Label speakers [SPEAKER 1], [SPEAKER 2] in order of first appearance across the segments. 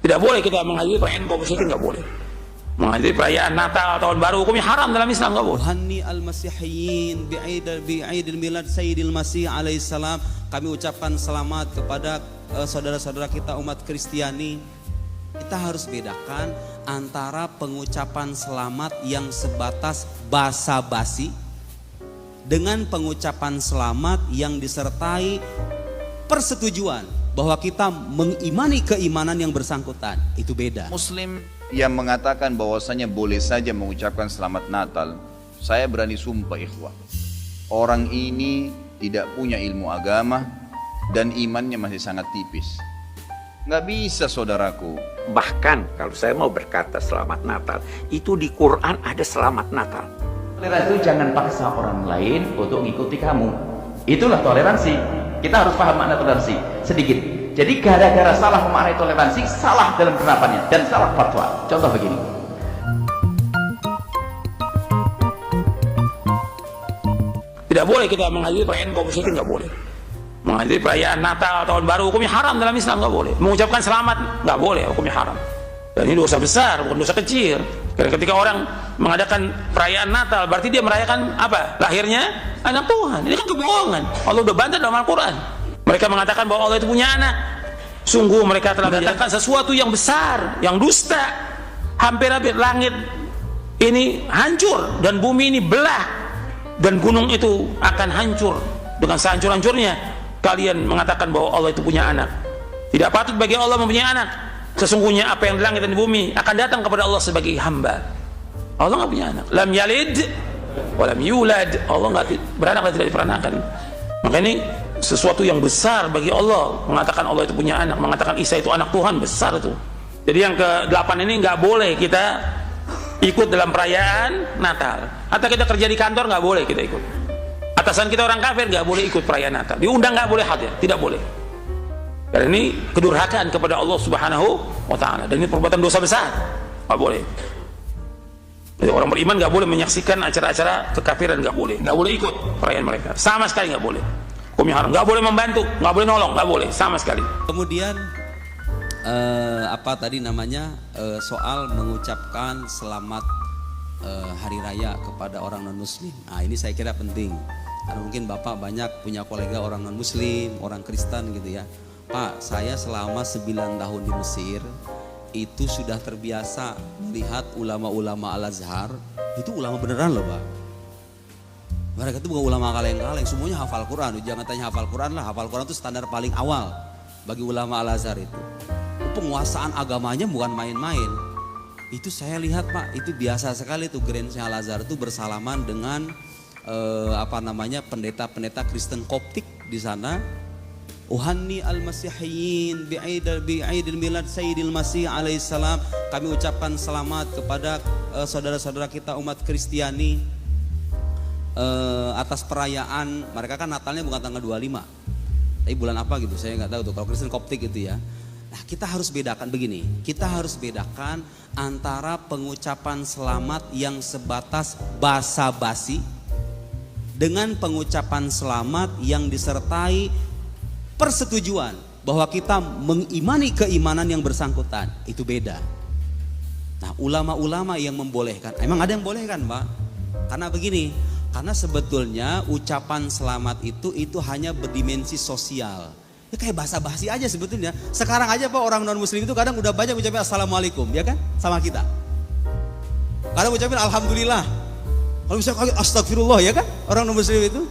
[SPEAKER 1] Tidak boleh kita menghadiri perayaan kaum musyrikin, nggak boleh. Menghadiri perayaan Natal, tahun baru, hukumnya haram dalam Islam, nggak boleh.
[SPEAKER 2] Hanni al-Masihiyyin bi'idil milad Sayyidil Masih alaihissalam. Kami ucapkan selamat kepada saudara-saudara kita umat Kristiani. Kita harus bedakan antara pengucapan selamat yang sebatas basa-basi dengan pengucapan selamat yang disertai persetujuan bahwa kita mengimani keimanan yang bersangkutan. Itu beda.
[SPEAKER 3] Muslim yang mengatakan bahwasanya boleh saja mengucapkan selamat Natal, saya berani sumpah ikhwah, orang ini tidak punya ilmu agama dan imannya masih sangat tipis. Nggak bisa saudaraku.
[SPEAKER 4] Bahkan kalau saya mau berkata selamat Natal, itu di Quran ada selamat Natal.
[SPEAKER 5] Toleransi itu jangan paksa orang lain untuk mengikuti kamu. Itulah toleransi. Kita harus paham makna toleransi sedikit. Jadi gara-gara salah memaknai toleransi, salah dalam penerapannya dan salah fatwa. Contoh begini.
[SPEAKER 1] Tidak boleh kita menghadiri perayaan kaum musyrikin, nggak boleh. Menghadiri perayaan Natal, tahun baru, hukumnya haram dalam Islam, nggak boleh. Mengucapkan selamat nggak boleh, hukumnya haram. Dan ini dosa besar, bukan dosa kecil. Karena ketika orang mengadakan perayaan Natal, berarti dia merayakan apa? Lahirnya anak Tuhan. Ini kan kebohongan. Allah udah bantah dalam Al-Quran. Mereka mengatakan bahwa Allah itu punya anak. Sungguh mereka telah mendatangkan sesuatu yang besar, yang dusta. Hampir-hampir langit ini hancur dan bumi ini belah, dan gunung itu akan hancur. Dengan sehancur-hancurnya kalian mengatakan bahwa Allah itu punya anak. Tidak patut bagi Allah mempunyai anak. Sesungguhnya apa yang di langit dan di bumi akan datang kepada Allah sebagai hamba. Allah nggak punya anak. Lam yalid wa lam yulad. Allah nggak beranak dan tidak diperanakan. Maka ini sesuatu yang besar bagi Allah, mengatakan Allah itu punya anak, mengatakan Isa itu anak Tuhan, besar itu. Jadi yang ke-8 ini nggak boleh kita ikut dalam perayaan Natal. Atau kita kerja di kantor nggak boleh kita ikut. Atasan kita orang kafir nggak boleh ikut perayaan Natal. Diundang nggak boleh hadir, tidak boleh. Karena ini kedurhakaan kepada Allah Subhanahu wa Ta'ala, dan ini perbuatan dosa besar, nggak boleh. Jadi orang beriman nggak boleh menyaksikan acara-acara kekafiran, nggak boleh ikut perayaan mereka, sama sekali nggak boleh. Hukumnya haram, nggak boleh membantu, nggak boleh nolong, nggak boleh sama sekali.
[SPEAKER 2] Kemudian apa tadi namanya soal mengucapkan selamat hari raya kepada orang non muslim. Nah ini saya kira penting, karena mungkin Bapak banyak punya kolega orang non muslim, orang Kristen gitu ya. Pak, saya selama 9 tahun di Mesir itu sudah terbiasa melihat ulama-ulama Al-Azhar. Itu ulama beneran loh Pak. Mereka itu bukan ulama kaleng-kaleng, semuanya hafal Quran. Jangan tanya hafal Quran lah, hafal Quran itu standar paling awal bagi ulama Al-Azhar itu. Penguasaan agamanya bukan main-main. Itu saya lihat Pak, itu biasa sekali tuh Gereja Al-Azhar itu bersalaman dengan pendeta-pendeta Kristen Koptik di sana. Uhanni al-Masihiyyin bi'idil milad Sayyidil Masih alaihissalam. Kami ucapkan selamat kepada saudara-saudara kita umat Kristiani atas perayaan. Mereka kan Natalnya bukan tanggal 25, tapi bulan apa gitu saya nggak tahu tuh kalau Kristen Koptik itu ya. Nah kita harus bedakan begini, kita harus bedakan antara pengucapan selamat yang sebatas basa-basi dengan pengucapan selamat yang disertai persetujuan bahwa kita mengimani keimanan yang bersangkutan. Itu beda. Nah ulama-ulama yang membolehkan, emang ada yang bolehkan Pak? Karena begini, karena sebetulnya ucapan selamat itu hanya berdimensi sosial. Ya kayak basa-basi aja sebetulnya. Sekarang aja Pak orang non muslim itu kadang udah banyak ucapin assalamualaikum, ya kan? Sama kita. Kadang ucapin alhamdulillah. Kalau misalnya astagfirullah, ya kan? Orang non muslim itu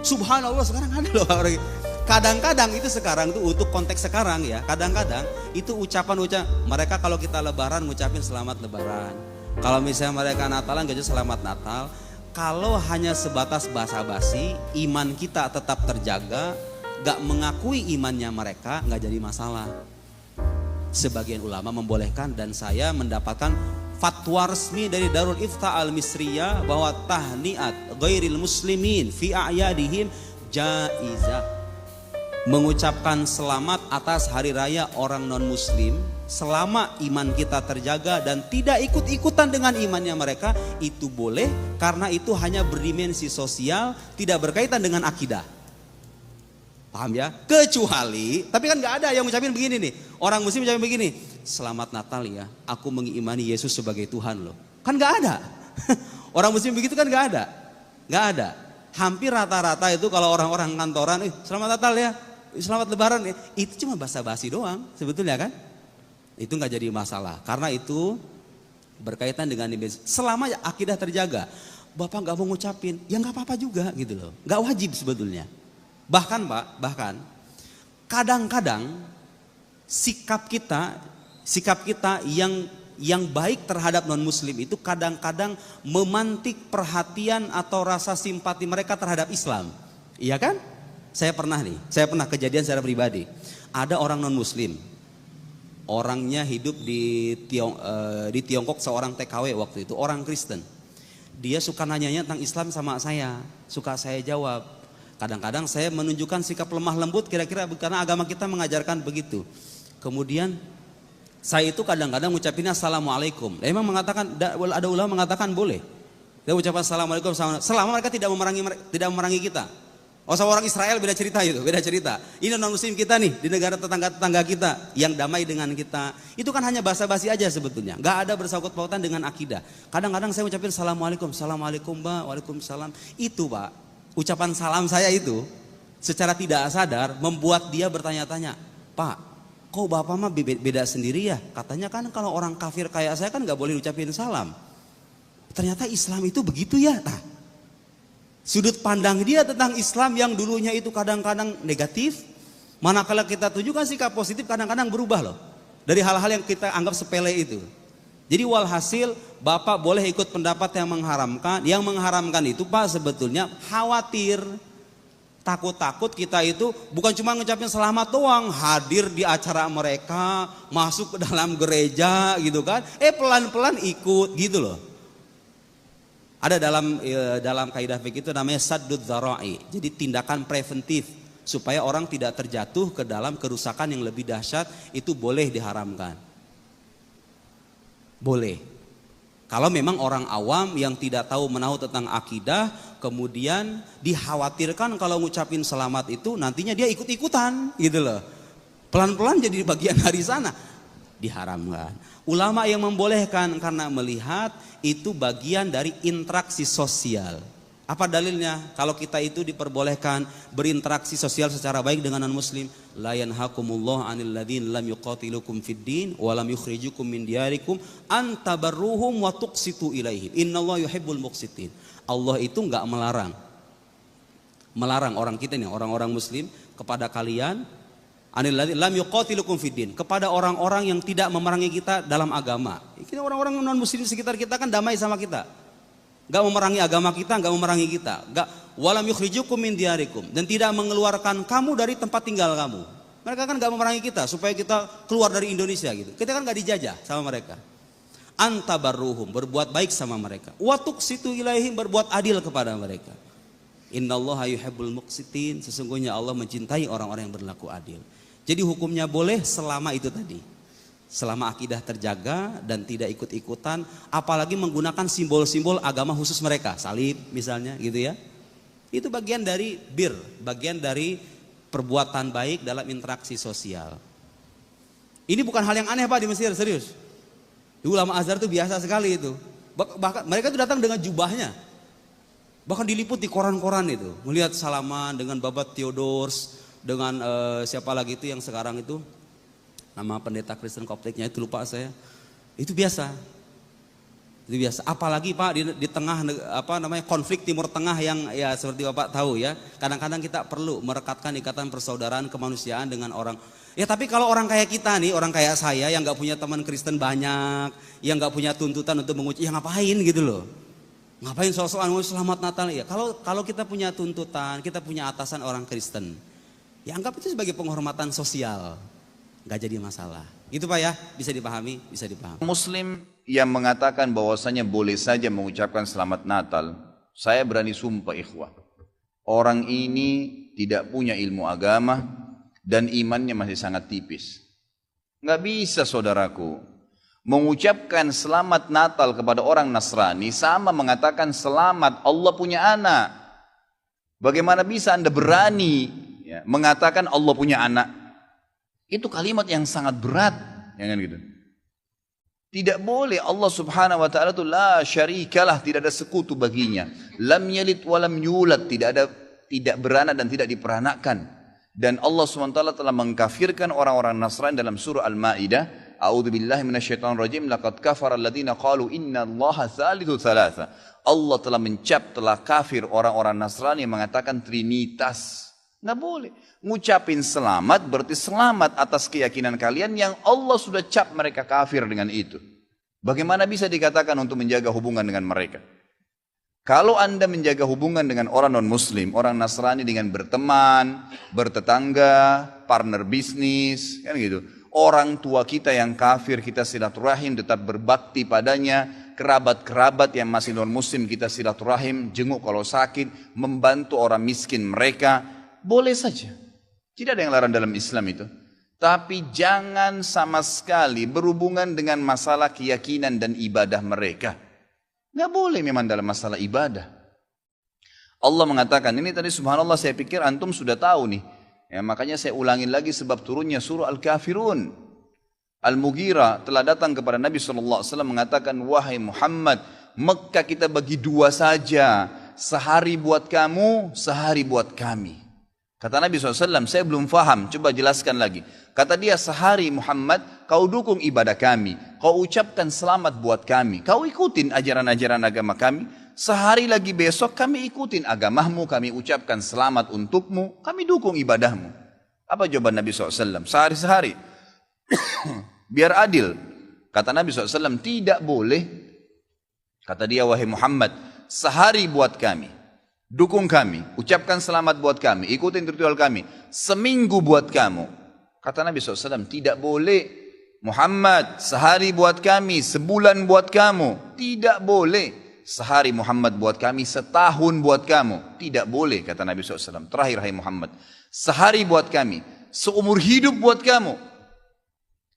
[SPEAKER 2] subhanallah sekarang ada loh orang. Kadang-kadang itu sekarang tuh untuk konteks sekarang ya. Kadang-kadang itu ucapan mereka kalau kita lebaran ngucapin selamat lebaran. Kalau misalnya mereka Natalan gak selamat Natal. Kalau hanya sebatas basa-basi, iman kita tetap terjaga. Gak mengakui imannya mereka, gak jadi masalah. Sebagian ulama membolehkan, dan saya mendapatkan fatwa resmi dari Darul Ifta Al-Misriyah bahwa tahniat ghairil muslimin fi a'yadihim jaizah. Mengucapkan selamat atas hari raya orang non muslim selama iman kita terjaga dan tidak ikut-ikutan dengan imannya mereka, itu boleh, karena itu hanya berdimensi sosial, tidak berkaitan dengan akidah. Paham ya? Kecuali, tapi kan nggak ada yang ngucapin begini nih. Orang muslim ngucapin begini, selamat Natal ya, aku mengimani Yesus sebagai Tuhan loh. Kan nggak ada. Orang muslim begitu kan nggak ada. Nggak ada. Hampir rata-rata itu kalau orang-orang kantoran, selamat Natal ya, selamat Lebaran ya, itu cuma basa-basi doang sebetulnya kan. Itu nggak jadi masalah, karena itu berkaitan dengan selama akidah terjaga. Bapak nggak mau ngucapin, ya nggak apa-apa juga gitu loh, nggak wajib sebetulnya. Bahkan Pak, kadang-kadang sikap kita yang baik terhadap non muslim itu kadang-kadang memantik perhatian atau rasa simpati mereka terhadap Islam. Iya kan? Saya pernah kejadian secara pribadi. Ada orang non muslim, orangnya hidup di Tiongkok, seorang TKW waktu itu, orang Kristen. Dia suka nanyanya tentang Islam sama saya, suka saya jawab. Kadang-kadang saya menunjukkan sikap lemah lembut kira-kira karena agama kita mengajarkan begitu. Kemudian saya itu kadang-kadang ngucapinnya assalamualaikum. Emang mengatakan, ada ulama mengatakan boleh. Dia ucapan assalamualaikum selama mereka tidak memerangi kita. Oh, sama orang Israel beda cerita itu, beda cerita. Ini non muslim kita nih di negara tetangga kita yang damai dengan kita. Itu kan hanya basa-basi aja sebetulnya. Gak ada bersangkut pautan dengan akidah. Kadang-kadang saya ucapin assalamualaikum, assalamualaikum Mbak, waalaikumsalam. Itu Pak, ucapan salam saya itu secara tidak sadar membuat dia bertanya-tanya, Pak, kok Bapak mah beda sendiri ya? Katanya kan kalau orang kafir kayak saya kan gak boleh ucapin salam. Ternyata Islam itu begitu ya. Nah, sudut pandang dia tentang Islam yang dulunya itu kadang-kadang negatif, manakala kita tunjukkan sikap positif kadang-kadang berubah loh. Dari hal-hal yang kita anggap sepele itu. Jadi walhasil Bapak boleh ikut pendapat yang mengharamkan. Yang mengharamkan itu Pak sebetulnya khawatir, takut-takut kita itu bukan cuma ngucapin selamat doang, hadir di acara mereka, masuk ke dalam gereja gitu kan, pelan-pelan ikut gitu loh. Ada dalam kaidah fikih itu namanya saddud dzara'i. Jadi tindakan preventif supaya orang tidak terjatuh ke dalam kerusakan yang lebih dahsyat, itu boleh diharamkan. Boleh. Kalau memang orang awam yang tidak tahu menahu tentang akidah, kemudian dikhawatirkan kalau ngucapin selamat itu nantinya dia ikut-ikutan gitu loh. Pelan-pelan jadi bagian dari sana, diharamkan. Ulama yang membolehkan karena melihat itu bagian dari interaksi sosial. Apa dalilnya? Kalau kita itu diperbolehkan berinteraksi sosial secara baik dengan non muslim, la yanhakumullahu 'anil ladzina lam yuqatilukum fid din wa lam yukhrijukum min diyarikum an tabarruhum wa tuqsitu ilaihim. Innallaha yuhibbul muqsitin. Allah itu enggak melarang orang kita nih, orang-orang muslim, kepada kalian anil ladzina lam yuqatilukum fid din, kepada orang-orang yang tidak memerangi kita dalam agama. Kita orang-orang non muslim sekitar kita kan damai sama kita. Enggak memerangi agama kita, enggak memerangi kita. Enggak walam yukhrijukum min diyarikum, dan tidak mengeluarkan kamu dari tempat tinggal kamu. Mereka kan enggak memerangi kita supaya kita keluar dari Indonesia gitu. Kita kan enggak dijajah sama mereka. Antabarruhum, berbuat baik sama mereka. Wa tuqsitu ilaihim, berbuat adil kepada mereka. Innallaha yuhibbul muqsitin, sesungguhnya Allah mencintai orang-orang yang berlaku adil. Jadi hukumnya boleh selama itu tadi, selama akidah terjaga dan tidak ikut-ikutan, apalagi menggunakan simbol-simbol agama khusus mereka, salib misalnya gitu ya. Itu bagian dari bagian dari perbuatan baik dalam interaksi sosial. Ini bukan hal yang aneh Pak di Mesir, serius. Di ulama Azhar itu biasa sekali itu. Bahkan mereka itu datang dengan jubahnya. Bahkan diliput di koran-koran itu, melihat salaman dengan Babat Theodors, dengan siapa lagi itu yang sekarang itu nama pendeta Kristen Koptiknya itu lupa saya. Itu biasa. Itu biasa. Apalagi Pak di tengah konflik Timur Tengah yang ya seperti Bapak tahu ya. Kadang-kadang kita perlu merekatkan ikatan persaudaraan kemanusiaan dengan orang. Ya tapi kalau orang kayak kita nih, orang kayak saya yang nggak punya teman Kristen banyak, yang nggak punya tuntutan untuk mengucap, ya ngapain gitu loh. Ngapain soal-soal selamat Natal ya. Kalau kita punya tuntutan, kita punya atasan orang Kristen, ya anggap itu sebagai penghormatan sosial, nggak jadi masalah. Gitu Pak ya, bisa dipahami, bisa dipahami.
[SPEAKER 3] Muslim yang mengatakan bahwasanya boleh saja mengucapkan selamat Natal, saya berani sumpah ikhwah, orang ini tidak punya ilmu agama dan imannya masih sangat tipis. Nggak bisa saudaraku mengucapkan selamat Natal kepada orang Nasrani sama mengatakan selamat Allah punya anak. Bagaimana bisa Anda berani mengatakan Allah punya anak? Itu kalimat yang sangat berat, ya kan gitu. Tidak boleh. Allah subhanahu wa ta'ala itu la syarikalah, tidak ada sekutu baginya. Lam yalid walam yulad, tidak beranak dan tidak diperanakan. Dan Allah subhanahu wa ta'ala telah mengkafirkan orang-orang Nasrani dalam surah Al-Ma'idah. A'udzubillahi minasyaitonirrajim. Laqad kafara alladziina qalu innallaha tsalitsu tsalatsa. Allah telah kafir orang-orang Nasrani yang mengatakan Trinitas. Nggak boleh. Ngucapin selamat berarti selamat atas keyakinan kalian yang Allah sudah cap mereka kafir dengan itu. Bagaimana bisa dikatakan untuk menjaga hubungan dengan mereka? Kalau Anda menjaga hubungan dengan orang non-muslim, orang Nasrani dengan berteman, bertetangga, partner bisnis, kan gitu. Orang tua kita yang kafir kita silaturahim, tetap berbakti padanya. Kerabat-kerabat yang masih non-muslim kita silaturahim, jenguk kalau sakit, membantu orang miskin mereka. Boleh saja. Tidak ada yang larang dalam Islam itu. Tapi jangan sama sekali berhubungan dengan masalah keyakinan dan ibadah mereka. Nggak boleh memang dalam masalah ibadah. Allah mengatakan, ini tadi subhanallah saya pikir antum sudah tahu nih. Ya, makanya saya ulangin lagi sebab turunnya surah Al-Kafirun. Al-Mughirah telah datang kepada Nabi SAW mengatakan, wahai Muhammad, Mekah kita bagi dua saja. Sehari buat kamu, sehari buat kami. Kata Nabi SAW, saya belum faham, coba jelaskan lagi. Kata dia, sehari Muhammad, kau dukung ibadah kami. Kau ucapkan selamat buat kami. Kau ikutin ajaran-ajaran agama kami. Sehari lagi besok kami ikutin agamamu, kami ucapkan selamat untukmu. Kami dukung ibadahmu. Apa jawaban Nabi SAW? Sehari-sehari. Biar adil. Kata Nabi SAW, tidak boleh. Kata dia, wahai Muhammad, sehari buat kami. Dukung kami, ucapkan selamat buat kami, ikutin ritual kami. Seminggu buat kamu. Kata Nabi SAW, tidak boleh. Muhammad, sehari buat kami, sebulan buat kamu. Tidak boleh. Sehari Muhammad buat kami, setahun buat kamu. Tidak boleh, kata Nabi SAW. Terakhir, hai Muhammad, sehari buat kami, seumur hidup buat kamu.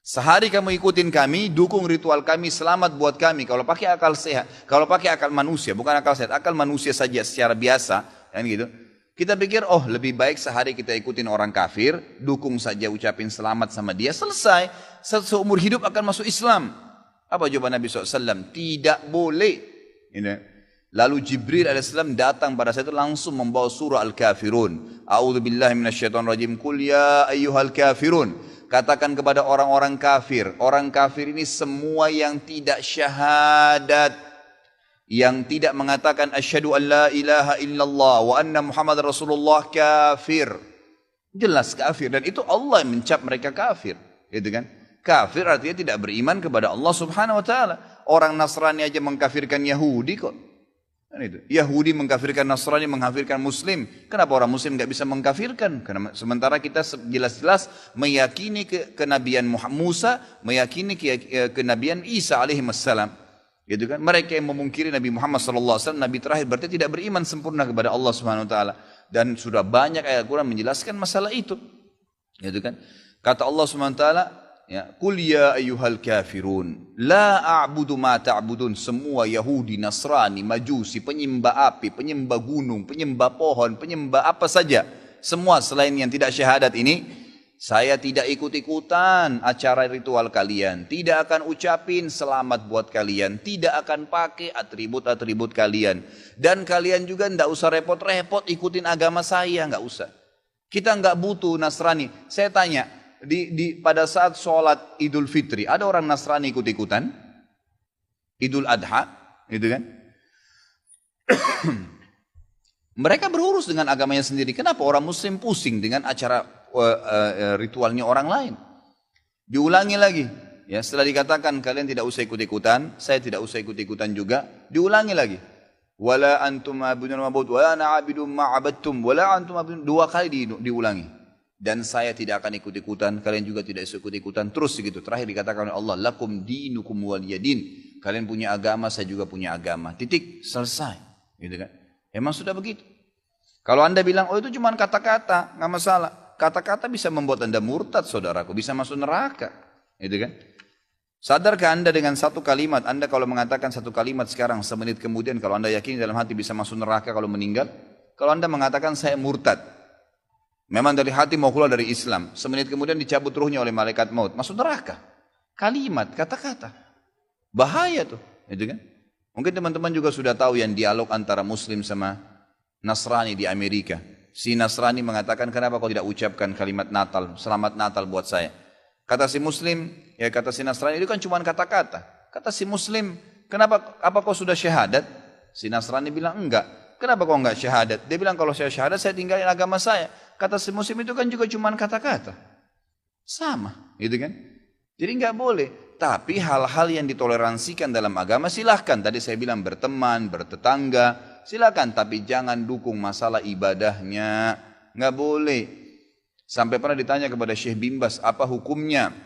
[SPEAKER 3] Sehari kamu ikutin kami, dukung ritual kami, selamat buat kami. Kalau pakai akal sehat, kalau pakai akal manusia, bukan akal sehat, akal manusia saja secara biasa, kan gitu. Kita pikir, oh lebih baik sehari kita ikutin orang kafir, dukung saja, ucapin selamat sama dia, selesai. Seumur hidup akan masuk Islam. Apa jawaban Nabi SAW? Tidak boleh. Lalu Jibril AS datang pada saat itu langsung membawa surah Al-Kafirun. A'udzubillahi minasyaitonirrajim. Qul ya ayyuhal kafirun. Katakan kepada orang-orang kafir. Orang kafir ini semua yang tidak syahadat. Yang tidak mengatakan asyhadu an la ilaha illallah wa anna Muhammad Rasulullah kafir. Jelas kafir. Dan itu Allah yang mencap mereka kafir. Gitu kan? Kafir artinya tidak beriman kepada Allah subhanahu wa ta'ala. Orang Nasrani aja mengkafirkan Yahudi kok. Yahudi mengkafirkan Nasrani, mengkafirkan Muslim. Kenapa orang Muslim nggak bisa mengkafirkan? Karena sementara kita jelas-jelas meyakini kenabian Musa, meyakini kenabian Isa alaihissalam. Gitu kan? Mereka yang memungkiri Nabi Muhammad SAW, Nabi terakhir, berarti tidak beriman sempurna kepada Allah Subhanahu Wa Taala. Dan sudah banyak ayat Quran menjelaskan masalah itu. Gitu kan? Kata Allah Subhanahu Wa Taala, ya, Qul ya ayyuhal kafirun la a'budu ma ta'budun. Semua Yahudi, Nasrani, Majusi, penyembah api, penyembah gunung, penyembah pohon, penyembah apa saja, semua selain yang tidak syahadat ini, saya tidak ikut-ikutan acara ritual kalian, tidak akan ucapin selamat buat kalian, tidak akan pakai atribut-atribut kalian, dan kalian juga tidak usah repot-repot ikutin agama saya, nggak usah. Kita nggak butuh Nasrani. Saya tanya, pada saat sholat Idul Fitri, ada orang Nasrani ikut-ikutan? Idul Adha, gitu kan? Mereka berurus dengan agamanya sendiri. Kenapa orang Muslim pusing dengan acara ritualnya orang lain? Diulangi lagi. Ya, setelah dikatakan kalian tidak usah ikut-ikutan, saya tidak usah ikut-ikutan juga, diulangi lagi. Wala antum ma'budun ma'bud, wala na'abidum ma'abadtum, wala antum ma'budun. 2 kali diulangi. Dan saya tidak akan ikut-ikutan, kalian juga tidak ikut-ikutan, terus begitu. Terakhir dikatakan oleh Allah, lakum dinukum waliyadin. Kalian punya agama, saya juga punya agama. Titik, selesai. Gitu kan? Emang sudah begitu. Kalau Anda bilang, oh itu cuma kata-kata, nggak masalah. Kata-kata bisa membuat Anda murtad, saudaraku, bisa masuk neraka. Gitu kan? Sadarkah Anda dengan satu kalimat, Anda kalau mengatakan satu kalimat sekarang, semenit kemudian kalau Anda yakin dalam hati bisa masuk neraka kalau meninggal? Kalau Anda mengatakan saya murtad, memang dari hati mau keluar dari Islam, semenit kemudian dicabut ruhnya oleh malaikat maut, masuk neraka. Kalimat, kata-kata. Bahaya tuh, gitu kan? Mungkin teman-teman juga sudah tahu yang dialog antara Muslim sama Nasrani di Amerika. Si Nasrani mengatakan, kenapa kau tidak ucapkan kalimat Natal, selamat Natal buat saya? Kata si Muslim, ya kata si Nasrani, itu kan cuma kata-kata. Kata si Muslim, kenapa, apa kau sudah syahadat? Si Nasrani bilang, enggak. Kenapa kau enggak syahadat? Dia bilang, kalau saya syahadat, saya tinggalin agama saya. Kata si Muslim, itu kan juga cuma kata-kata. Sama, gitu kan? Jadi enggak boleh. Tapi hal-hal yang ditoleransikan dalam agama silahkan. Tadi saya bilang berteman, bertetangga, silahkan. Tapi jangan dukung masalah ibadahnya. Enggak boleh. Sampai pernah ditanya kepada Syekh bin Baz, apa hukumnya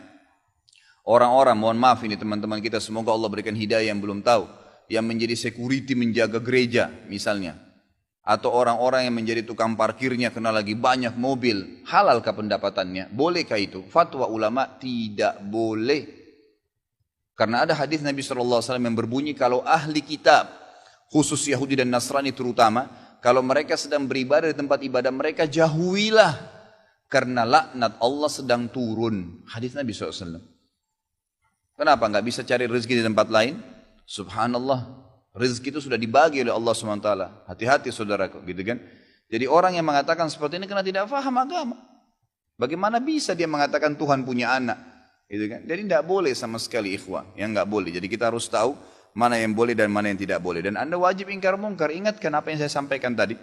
[SPEAKER 3] orang-orang, mohon maaf ini teman-teman kita, semoga Allah berikan hidayah yang belum tahu, yang menjadi security menjaga gereja misalnya, atau orang-orang yang menjadi tukang parkirnya karena lagi banyak mobil, halalkah pendapatannya? Bolehkah itu? Fatwa ulama tidak boleh. Karena ada hadis Nabi SAW yang berbunyi, kalau ahli kitab, khusus Yahudi dan Nasrani terutama, kalau mereka sedang beribadah di tempat ibadah mereka, jauhilah. Karena laknat Allah sedang turun. Hadis Nabi SAW. Kenapa nggak bisa cari rezeki di tempat lain? Subhanallah. Rezeki itu sudah dibagi oleh Allah SWT. Hati-hati saudaraku, gitu kan? Jadi orang yang mengatakan seperti ini karena tidak faham agama. Bagaimana bisa dia mengatakan Tuhan punya anak? Gitu kan? Jadi tidak boleh sama sekali ikhwah. Yang nggak boleh. Jadi kita harus tahu mana yang boleh dan mana yang tidak boleh. Dan Anda wajib ingkar mungkar. Ingatkan apa yang saya sampaikan tadi.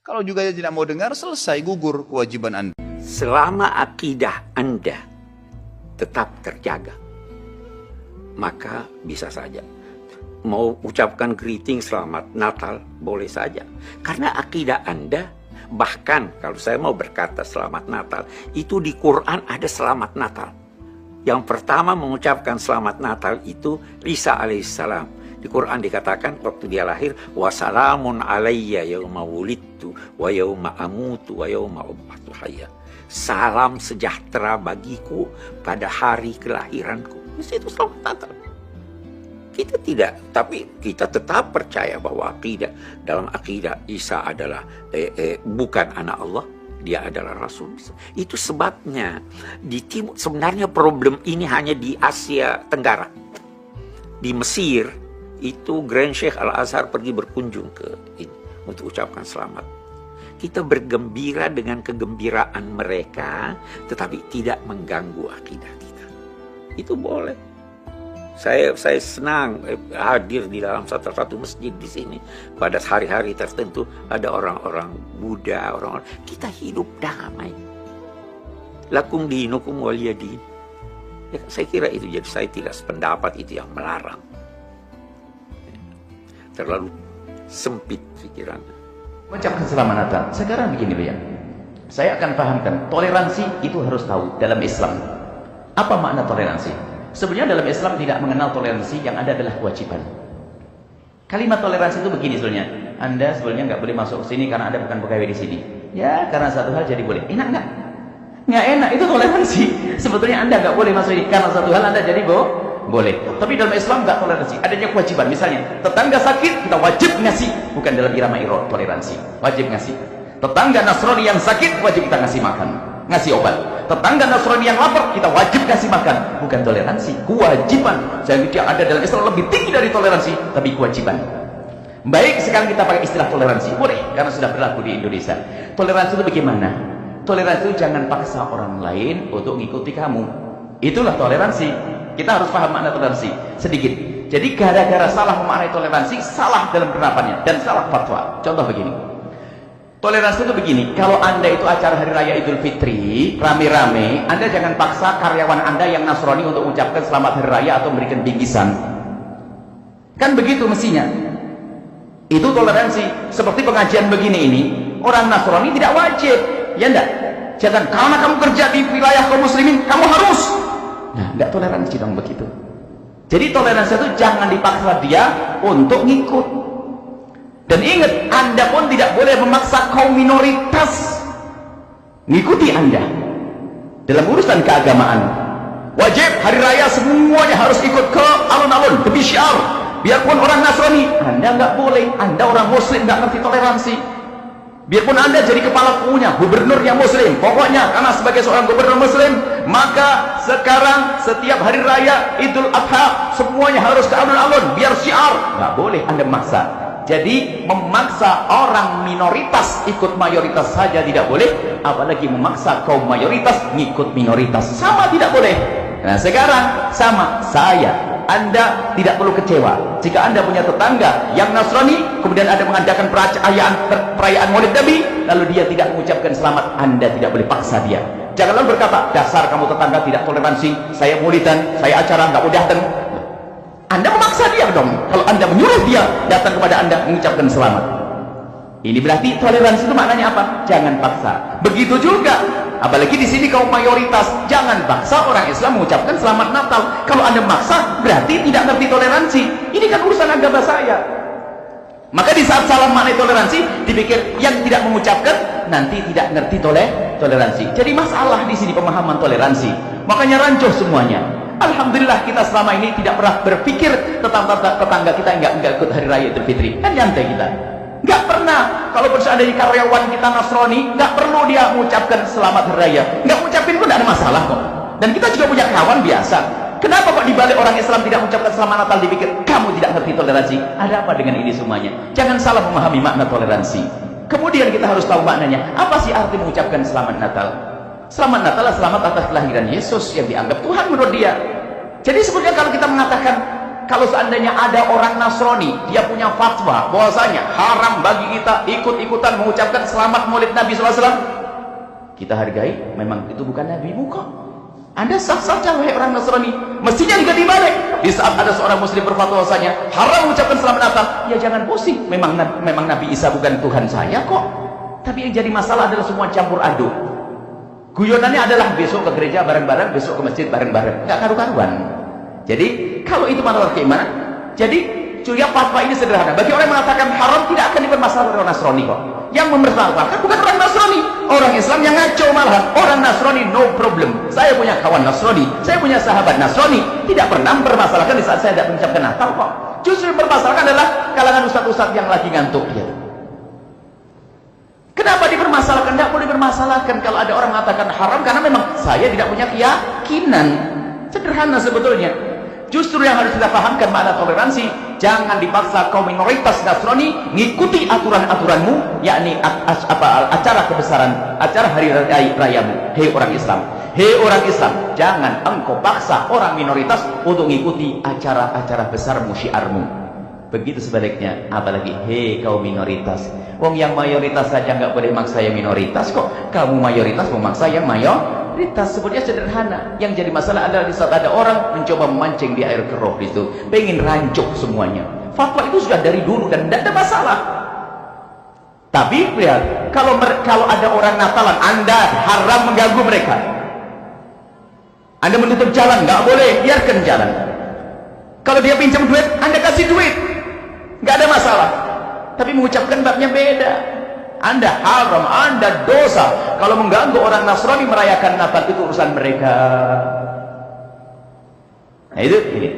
[SPEAKER 3] Kalau juga dia tidak mau dengar, selesai, gugur kewajiban Anda.
[SPEAKER 4] Selama akidah Anda tetap terjaga, maka bisa saja. Mau ucapkan greeting selamat Natal, boleh saja. Karena akidah Anda, bahkan kalau saya mau berkata selamat Natal, itu di Quran ada selamat Natal. Yang pertama mengucapkan selamat Natal itu Isa alaihissalam. Di Quran dikatakan waktu dia lahir, wassalamun alayya yauma wulidtu wa yauma amutu wa yauma ub'atsu hayya. Salam sejahtera bagiku pada hari kelahiranku. Itu selamat Natal. Kita tidak, tapi kita tetap percaya bahwa dalam akidah Isa adalah bukan anak Allah, dia adalah Rasul. Itu sebabnya di timur, sebenarnya problem ini hanya di Asia Tenggara. Di Mesir itu Grand Sheikh Al-Azhar pergi berkunjung ke ini untuk ucapkan selamat. Kita bergembira dengan kegembiraan mereka, tetapi tidak mengganggu akidah kita. Itu boleh. Saya senang hadir di dalam satu masjid di sini pada hari-hari tertentu ada orang-orang Buddha, orang-orang kita hidup damai. Lakum dinukum waliyadin. Ya, saya kira itu, jadi saya tidak sependapat itu yang melarang. Terlalu sempit pikirannya.
[SPEAKER 5] Mengucapkan selamat Natal. Sekarang begini ya, saya akan pahamkan toleransi itu harus tahu dalam Islam. Apa makna toleransi? Sebenarnya dalam Islam tidak mengenal toleransi, yang ada adalah kewajiban. Kalimat toleransi itu begini sebenarnya. Anda sebenarnya nggak boleh masuk ke sini karena Anda bukan pegawai di sini. Ya, karena satu hal jadi boleh. Enak nggak? Nggak enak, itu toleransi. Sebetulnya Anda nggak boleh masuk ini karena satu hal Anda jadi boleh. Tapi dalam Islam nggak toleransi, adanya kewajiban. Misalnya tetangga sakit kita wajib ngasih, bukan dalam irama toleransi, wajib ngasih. Tetangga Nasrani yang sakit wajib kita ngasih makan, ngasih obat. Tetangga Nasrani yang lapar kita wajib ngasih makan, bukan toleransi, kewajiban. Jadi ada dalam Islam lebih tinggi dari toleransi, tapi kewajiban. Baik, sekarang kita pakai istilah toleransi, boleh karena sudah berlaku di Indonesia. Toleransi itu bagaimana? Toleransi itu jangan paksa orang lain untuk mengikuti kamu. Itulah toleransi. Kita harus paham makna toleransi sedikit. Jadi gara-gara salah memaknai toleransi, salah dalam penerapannya dan salah fatwa. Contoh begini. Toleransi itu begini, kalau Anda itu acara hari raya Idul Fitri rame-rame, Anda jangan paksa karyawan Anda yang Nasrani untuk mengucapkan selamat hari raya atau memberikan bingkisan. Kan begitu mestinya. Itu toleransi. Seperti pengajian begini ini, orang Nasrani tidak wajib, ya enggak? Jangan karena kamu kerja di wilayah kaum muslimin, kamu harus. Nah, enggak toleransi dong begitu. Jadi toleransi itu jangan dipaksa dia untuk ngikut. Dan ingat, Anda pun tidak boleh memaksa kaum minoritas ngikuti Anda dalam urusan keagamaan. Wajib hari raya semuanya harus ikut ke alun-alun, ke bisyar. Biarpun orang Nasrani, Anda nggak boleh. Anda orang Muslim nggak ngerti toleransi. Biarpun Anda jadi kepala punya, gubernur yang muslim, pokoknya karena sebagai seorang gubernur muslim, maka sekarang setiap hari raya Idul Adha semuanya harus ke alun-alun biar syiar. Nggak boleh Anda memaksa. Jadi memaksa orang minoritas ikut mayoritas saja tidak boleh, apalagi memaksa kaum mayoritas ngikut minoritas, sama tidak boleh. Nah sekarang sama saya, Anda tidak perlu kecewa jika Anda punya tetangga yang Nasrani, kemudian Anda mengadakan perayaan Maulid Nabi, lalu dia tidak mengucapkan selamat. Anda tidak boleh paksa dia. Jangan lalu berkata, dasar kamu tetangga tidak toleransi, saya maulidan, saya acara nggak mau datang. Anda memaksa dia dong kalau Anda menyuruh dia datang kepada Anda mengucapkan selamat. Ini berarti toleransi itu maknanya apa? Jangan paksa. Begitu juga, apalagi di sini kaum mayoritas, jangan paksa orang Islam mengucapkan selamat Natal. Kalau Anda memaksa, berarti tidak ngerti toleransi. Ini kan urusan agama saya. Maka di saat salah maknai toleransi, dipikir yang tidak mengucapkan nanti tidak ngerti toleransi. Jadi masalah di sini pemahaman toleransi. Makanya rancuh semuanya. Alhamdulillah kita selama ini tidak pernah berpikir tentang tetangga kita enggak ikut hari raya Idul Fitri. Kan nyantai kita. Nggak pernah. Kalau seandainya karyawan kita Nasrani, nggak perlu dia mengucapkan selamat hari raya. Nggak mengucapin pun tidak ada masalah kok. Dan kita juga punya kawan biasa. Kenapa kok dibalik orang Islam tidak mengucapkan selamat Natal dipikir kamu tidak ngerti toleransi? Ada apa dengan ini semuanya? Jangan salah memahami makna toleransi. Kemudian kita harus tahu maknanya. Apa sih arti mengucapkan selamat Natal? Selamat Natal adalah selamat atas kelahiran Yesus yang dianggap Tuhan menurut dia. Jadi sebenarnya kalau kita mengatakan, kalau seandainya ada orang Nasrani, dia punya fatwa bahwasanya haram bagi kita ikut-ikutan mengucapkan selamat Maulid Nabi SAW, kita hargai. Memang itu bukan Nabimu kok. Anda sah saja wahai orang Nasrani. Mestinya juga dibalik. Di saat ada seorang Muslim berfatwa bahwasanya haram mengucapkan selamat Natal, ya jangan pusing. Memang Nabi Isa bukan Tuhan saya kok. Tapi yang jadi masalah adalah semua campur aduk. Guyonannya adalah besok ke gereja bareng-bareng, besok ke masjid bareng-bareng. Nggak karu-karuan. Jadi kalau itu masalah keimanan, jadi juga fatwa ini sederhana. Bagi orang yang mengatakan haram tidak akan dipermasalahkan orang Nasrani kok. Yang mempermasalahkan bukan orang Nasrani, orang Islam yang ngaco malahan. Orang Nasrani no problem. Saya punya kawan Nasrani, saya punya sahabat Nasrani, tidak pernah mempermasalahkan di saat saya tidak mengucapkan Natal kok. Justru yang mempermasalahkan adalah kalangan ustadz-ustadz yang lagi ngantuk dia. Kenapa dipermasalahkan? Tidak boleh dipermasalahkan kalau ada orang mengatakan haram karena memang saya tidak punya keyakinan. Sederhana sebetulnya. Justru yang harus kita pahamkan makna toleransi, jangan dipaksa kaum minoritas Nasrani ngikuti aturan-aturanmu, yakni acara kebesaran, acara hari rayamu. Hei orang Islam, hei orang Islam, jangan engkau paksa orang minoritas untuk mengikuti acara-acara besarmu, syiarmu. Begitu sebaliknya, apalagi hei kaum minoritas. Wong yang mayoritas saja nggak boleh maksa yang minoritas kok. Kamu mayoritas memaksa yang mayoritas. Sebenarnya sederhana. Yang jadi masalah adalah di saat ada orang mencoba memancing di air keruh itu, pengen rancuk semuanya. Fatwa itu sudah dari dulu dan tidak ada masalah. Tapi ya, kalau ada orang Natalan, Anda haram mengganggu mereka. Anda menutup jalan, nggak boleh, biarkan jalan. Kalau dia pinjam duit, Anda kasih duit, nggak ada masalah. Tapi mengucapkan babnya beda. Anda haram, Anda dosa kalau mengganggu orang Nasrani merayakan Natal, itu urusan mereka. Nah itu ini.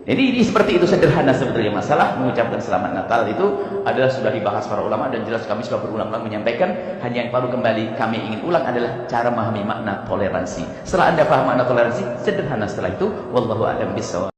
[SPEAKER 5] Jadi seperti itu sederhana sebetulnya masalah mengucapkan selamat Natal itu adalah sudah dibahas para ulama dan jelas kami sudah berulang-ulang menyampaikan. Hanya yang perlu kembali kami ingin ulang adalah cara memahami makna toleransi. Setelah Anda paham makna toleransi, sederhana setelah itu. Wallahu a'lam bishawab.